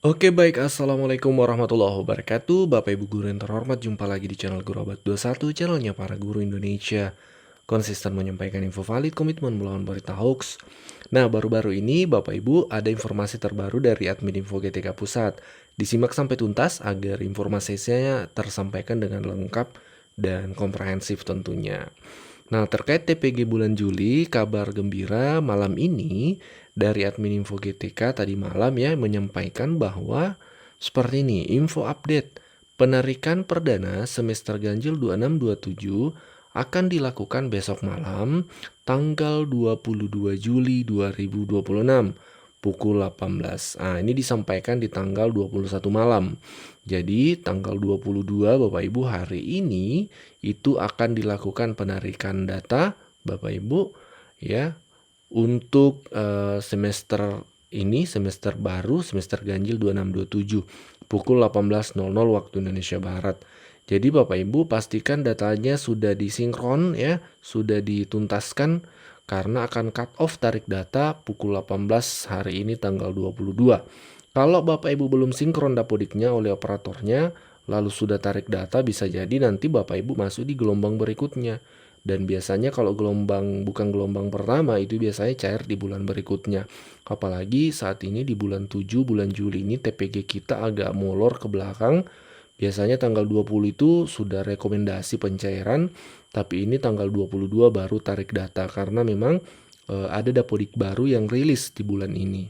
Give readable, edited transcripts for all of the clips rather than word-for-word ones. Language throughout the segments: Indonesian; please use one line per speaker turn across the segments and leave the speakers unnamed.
Oke baik, Assalamualaikum warahmatullahi wabarakatuh. Bapak Ibu guru yang terhormat, jumpa lagi di channel Guru Abad 21, channelnya para guru Indonesia. Konsisten menyampaikan info valid, komitmen melawan berita hoax. Nah, baru-baru ini Bapak Ibu ada informasi terbaru dari admin Info GTK Pusat. Disimak sampai tuntas agar informasinya tersampaikan dengan lengkap dan komprehensif tentunya. Nah, terkait TPG bulan Juli, kabar gembira malam ini dari admin Info GTK tadi malam ya menyampaikan bahwa seperti ini, info update. Penarikan perdana semester ganjil 26-27 akan dilakukan besok malam tanggal 22 Juli 2026 pukul 18. Nah, ini disampaikan di tanggal 21 malam. Jadi tanggal 22 Bapak Ibu hari ini itu akan dilakukan penarikan data Bapak Ibu ya untuk semester ini, semester baru, semester ganjil 26-27 pukul 18.00 waktu Indonesia Barat. Jadi Bapak Ibu pastikan datanya sudah disinkron ya, sudah dituntaskan karena akan cut off tarik data pukul 18 hari ini tanggal 22. Kalau Bapak Ibu belum sinkron dapodiknya oleh operatornya, lalu sudah tarik data, bisa jadi nanti Bapak Ibu masuk di gelombang berikutnya. Dan biasanya kalau bukan gelombang pertama itu biasanya cair di bulan berikutnya. Apalagi saat ini di bulan 7, bulan Juli ini TPG kita agak molor ke belakang. Biasanya tanggal 20 itu sudah rekomendasi pencairan, tapi ini tanggal 22 baru tarik data karena memang ada dapodik baru yang rilis di bulan ini.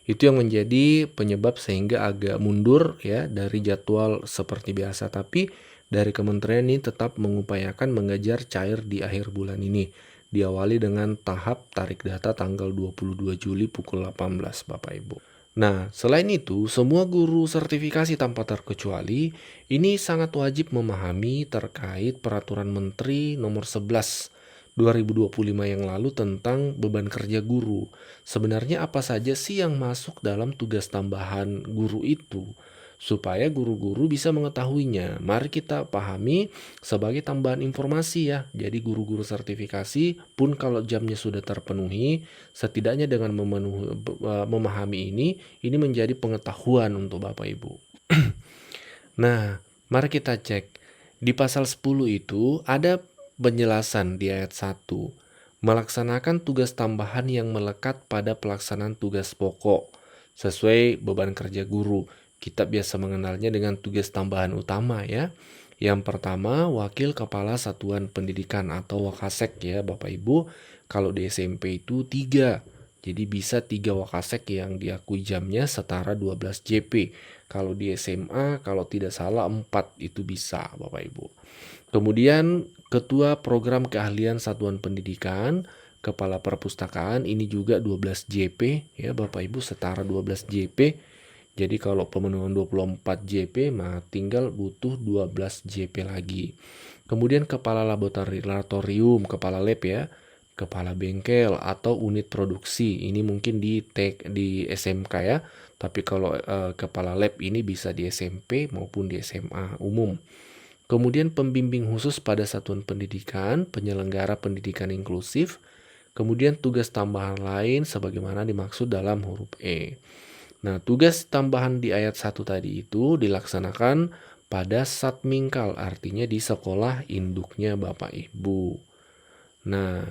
Itu yang menjadi penyebab sehingga agak mundur ya dari jadwal seperti biasa, tapi dari kementerian ini tetap mengupayakan mengejar cair di akhir bulan ini. Diawali dengan tahap tarik data tanggal 22 Juli pukul 18 Bapak Ibu. Nah, selain itu, semua guru sertifikasi tanpa terkecuali ini sangat wajib memahami terkait peraturan Menteri nomor 11 2025 yang lalu tentang beban kerja guru. Sebenarnya apa saja sih yang masuk dalam tugas tambahan guru itu? Supaya guru-guru bisa mengetahuinya. Mari kita pahami sebagai tambahan informasi ya. Jadi guru-guru sertifikasi pun kalau jamnya sudah terpenuhi, setidaknya dengan memahami ini menjadi pengetahuan untuk Bapak Ibu. Nah, mari kita cek. Di pasal 10 itu ada penjelasan di ayat 1. Melaksanakan tugas tambahan yang melekat pada pelaksanaan tugas pokok sesuai beban kerja guru. Kita biasa mengenalnya dengan tugas tambahan utama ya. Yang pertama, wakil kepala satuan pendidikan atau wakasek ya Bapak Ibu. Kalau di SMP itu 3. Jadi bisa 3 wakasek yang diakui jamnya setara 12 JP. Kalau di SMA, kalau tidak salah 4 itu bisa Bapak Ibu. Kemudian ketua program keahlian satuan pendidikan, kepala perpustakaan ini juga 12 JP ya Bapak Ibu, setara 12 JP. Jadi kalau pemenuhan 24 JP mah tinggal butuh 12 JP lagi. Kemudian kepala laboratorium, kepala lab ya, kepala bengkel atau unit produksi. Ini mungkin di SMK ya. Tapi kalau kepala lab ini bisa di SMP maupun di SMA umum. Kemudian pembimbing khusus pada satuan pendidikan, penyelenggara pendidikan inklusif, kemudian tugas tambahan lain sebagaimana dimaksud dalam huruf E. Nah, tugas tambahan di ayat 1 tadi itu dilaksanakan pada satmingkal, artinya di sekolah induknya Bapak Ibu. Nah,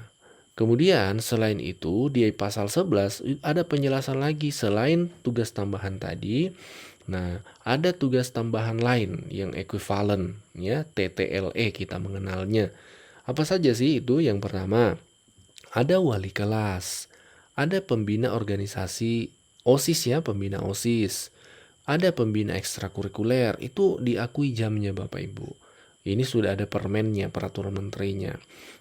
kemudian selain itu di pasal 11 ada penjelasan lagi selain tugas tambahan tadi. Nah, ada tugas tambahan lain yang ekuivalen ya, TTLE kita mengenalnya. Apa saja sih itu? Yang pertama, ada wali kelas, ada pembina organisasi OSIS ya, pembina OSIS. Ada pembina ekstrakurikuler, itu diakui jamnya Bapak Ibu. Ini sudah ada permennya, peraturan menterinya.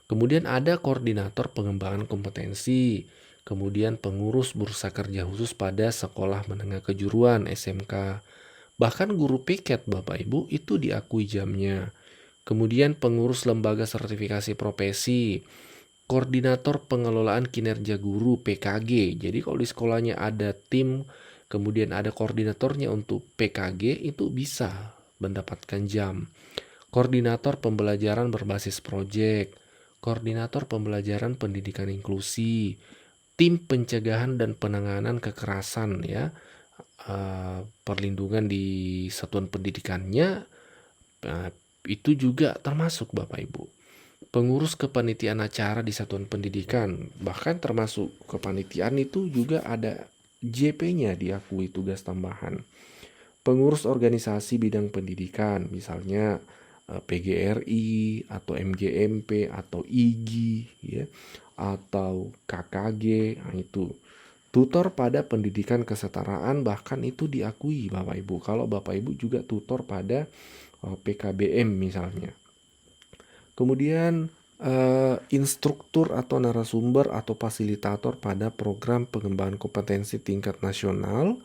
Kemudian ada koordinator pengembangan kompetensi. Kemudian pengurus bursa kerja khusus pada sekolah menengah kejuruan SMK. Bahkan guru piket Bapak Ibu itu diakui jamnya. Kemudian pengurus lembaga sertifikasi profesi, koordinator pengelolaan kinerja guru PKG. Jadi kalau di sekolahnya ada tim, kemudian ada koordinatornya untuk PKG, itu bisa mendapatkan jam. Koordinator pembelajaran berbasis proyek, koordinator pembelajaran pendidikan inklusi, tim pencegahan dan penanganan kekerasan ya, perlindungan di satuan pendidikannya, itu juga termasuk Bapak Ibu. Pengurus kepanitiaan acara di satuan pendidikan, bahkan termasuk kepanitiaan itu juga ada JP-nya diakui tugas tambahan. Pengurus organisasi bidang pendidikan, misalnya PGRI atau MGMP atau IGI ya, atau KKG, nah itu. Tutor pada pendidikan kesetaraan bahkan itu diakui Bapak Ibu. Kalau Bapak Ibu juga tutor pada PKBM misalnya. Kemudian instruktur atau narasumber atau fasilitator pada program pengembangan kompetensi tingkat nasional.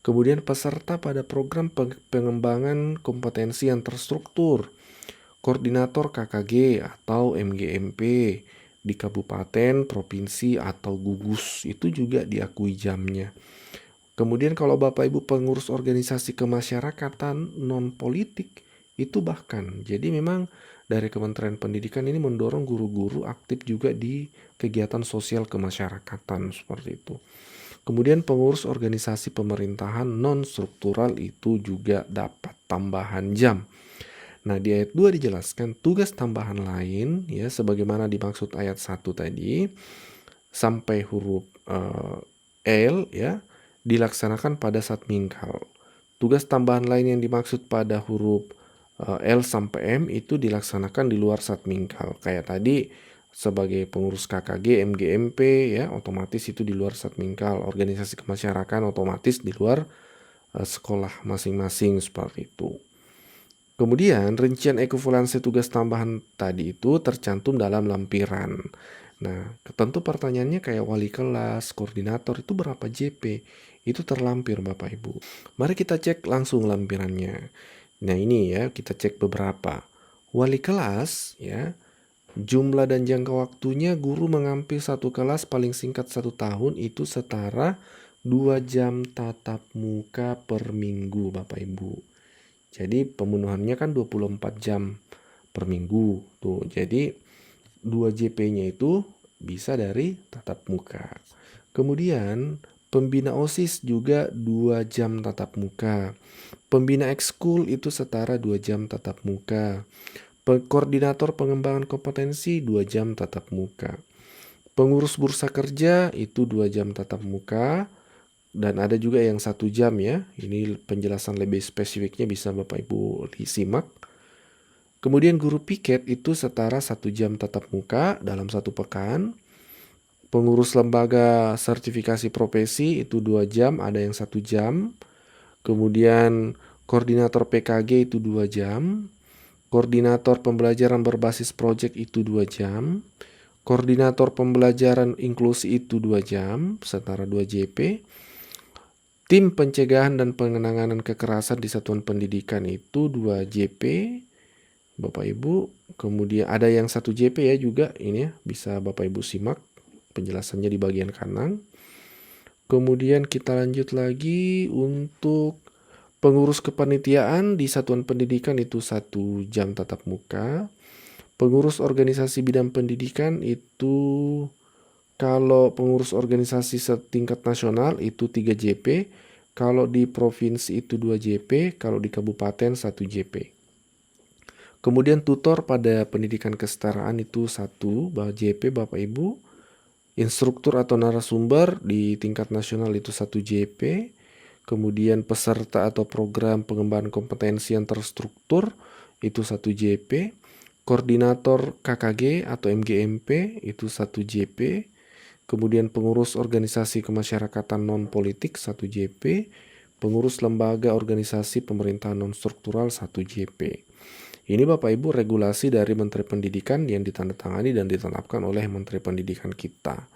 Kemudian peserta pada program pengembangan kompetensi yang terstruktur. Koordinator KKG atau MGMP di kabupaten, provinsi, atau gugus itu juga diakui jamnya. Kemudian kalau Bapak Ibu pengurus organisasi kemasyarakatan non-politik itu bahkan. Jadi memang dari Kementerian Pendidikan ini mendorong guru-guru aktif juga di kegiatan sosial kemasyarakatan seperti itu. Kemudian pengurus organisasi pemerintahan non-struktural itu juga dapat tambahan jam. Nah, di ayat 2 dijelaskan tugas tambahan lain ya sebagaimana dimaksud ayat 1 tadi sampai huruf L ya dilaksanakan pada saat mingkal. Tugas tambahan lain yang dimaksud pada huruf L sampai M itu dilaksanakan di luar saat mingkal. Kayak tadi sebagai pengurus KKG, MGMP ya otomatis itu di luar saat mingkal. Organisasi kemasyarakatan otomatis di luar sekolah masing-masing seperti itu. Kemudian rincian ekuivalensi tugas tambahan tadi itu tercantum dalam lampiran. Nah, tentu pertanyaannya kayak wali kelas, koordinator itu berapa JP? Itu terlampir Bapak Ibu. Mari kita cek langsung lampirannya. Nah, ini ya kita cek beberapa. Wali kelas ya, jumlah dan jangka waktunya guru mengambil satu kelas paling singkat 1 tahun itu setara 2 jam tatap muka per minggu Bapak Ibu. Jadi pemenuhannya kan 24 jam per minggu. Tuh, jadi 2 JP-nya itu bisa dari tatap muka. Kemudian pembina OSIS juga 2 jam tatap muka. Pembina ekskul itu setara 2 jam tatap muka. Koordinator pengembangan kompetensi 2 jam tatap muka. Pengurus bursa kerja itu 2 jam tatap muka. Dan ada juga yang 1 jam ya. Ini penjelasan lebih spesifiknya bisa Bapak Ibu disimak. Kemudian guru piket itu setara 1 jam tatap muka dalam 1 pekan. Pengurus lembaga sertifikasi profesi itu 2 jam, ada yang 1 jam. Kemudian koordinator PKG itu 2 jam. Koordinator pembelajaran berbasis proyek itu 2 jam. Koordinator pembelajaran inklusi itu 2 jam, setara 2 JP. Tim pencegahan dan pengenanganan kekerasan di satuan pendidikan itu 2 JP, Bapak Ibu. Kemudian ada yang 1 JP ya juga, ini ya, bisa Bapak Ibu simak penjelasannya di bagian kanan. Kemudian kita lanjut lagi untuk pengurus kepanitiaan di satuan pendidikan itu 1 jam tatap muka. Pengurus organisasi bidang pendidikan itu kalau pengurus organisasi setingkat nasional itu 3 JP, kalau di provinsi itu 2 JP, kalau di kabupaten 1 JP. Kemudian tutor pada pendidikan kesetaraan itu 1 JP Bapak Ibu. Instruktur atau narasumber di tingkat nasional itu 1 JP. Kemudian peserta atau program pengembangan kompetensi yang terstruktur itu 1 JP. Koordinator KKG atau MGMP itu 1 JP. Kemudian pengurus organisasi kemasyarakatan non-politik 1 JP, pengurus lembaga organisasi pemerintahan non-struktural 1 JP. Ini Bapak Ibu regulasi dari Menteri Pendidikan yang ditandatangani dan ditetapkan oleh Menteri Pendidikan kita.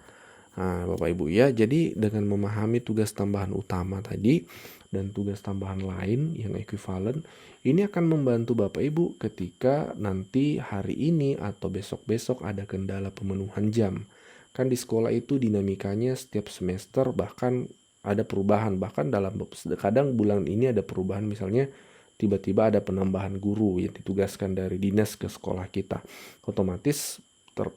Nah, Bapak Ibu ya, jadi dengan memahami tugas tambahan utama tadi dan tugas tambahan lain yang ekuivalen, ini akan membantu Bapak Ibu ketika nanti hari ini atau besok-besok ada kendala pemenuhan jam. Kan di sekolah itu dinamikanya setiap semester bahkan ada perubahan, bahkan kadang bulan ini ada perubahan, misalnya tiba-tiba ada penambahan guru yang ditugaskan dari dinas ke sekolah kita. Otomatis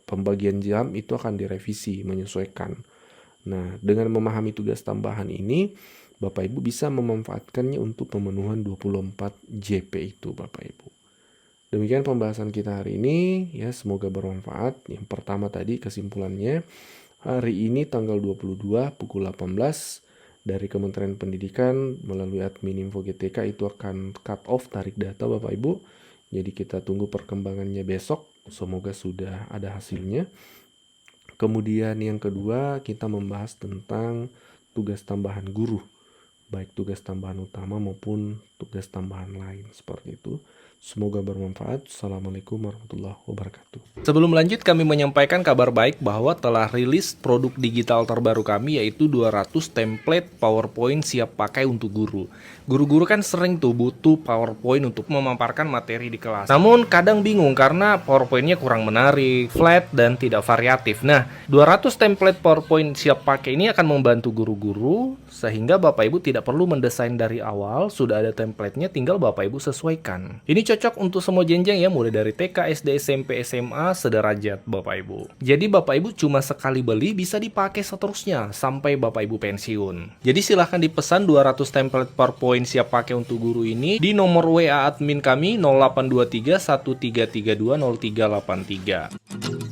pembagian jam itu akan direvisi menyesuaikan. Nah, dengan memahami tugas tambahan ini, Bapak Ibu bisa memanfaatkannya untuk pemenuhan 24 JP itu, Bapak Ibu. Demikian pembahasan kita hari ini, ya semoga bermanfaat. Yang pertama tadi kesimpulannya, hari ini tanggal 22 pukul 18 dari Kementerian Pendidikan melalui admin Info GTK itu akan cut off tarik data Bapak Ibu. Jadi kita tunggu perkembangannya besok, semoga sudah ada hasilnya. Kemudian yang kedua kita membahas tentang tugas tambahan guru, baik tugas tambahan utama maupun tugas tambahan lain seperti itu. Semoga bermanfaat. Assalamualaikum warahmatullahi wabarakatuh.
Sebelum lanjut, kami menyampaikan kabar baik bahwa telah rilis produk digital terbaru kami, yaitu 200 template PowerPoint siap pakai untuk guru. Guru-guru kan sering tuh butuh PowerPoint untuk memaparkan materi di kelas. Namun kadang bingung karena PowerPoint-nya kurang menarik, flat, dan tidak variatif. Nah, 200 template PowerPoint siap pakai ini akan membantu guru-guru sehingga Bapak Ibu tidak perlu mendesain dari awal, sudah ada template-nya, tinggal Bapak Ibu sesuaikan. Ini cocok untuk semua jenjang ya, mulai dari TK, SD, SMP, SMA, sederajat Bapak Ibu. Jadi Bapak Ibu cuma sekali beli bisa dipakai seterusnya sampai Bapak Ibu pensiun. Jadi silahkan dipesan 200 template PowerPoint siap pakai untuk guru ini di nomor WA admin kami 0823 1332 0383.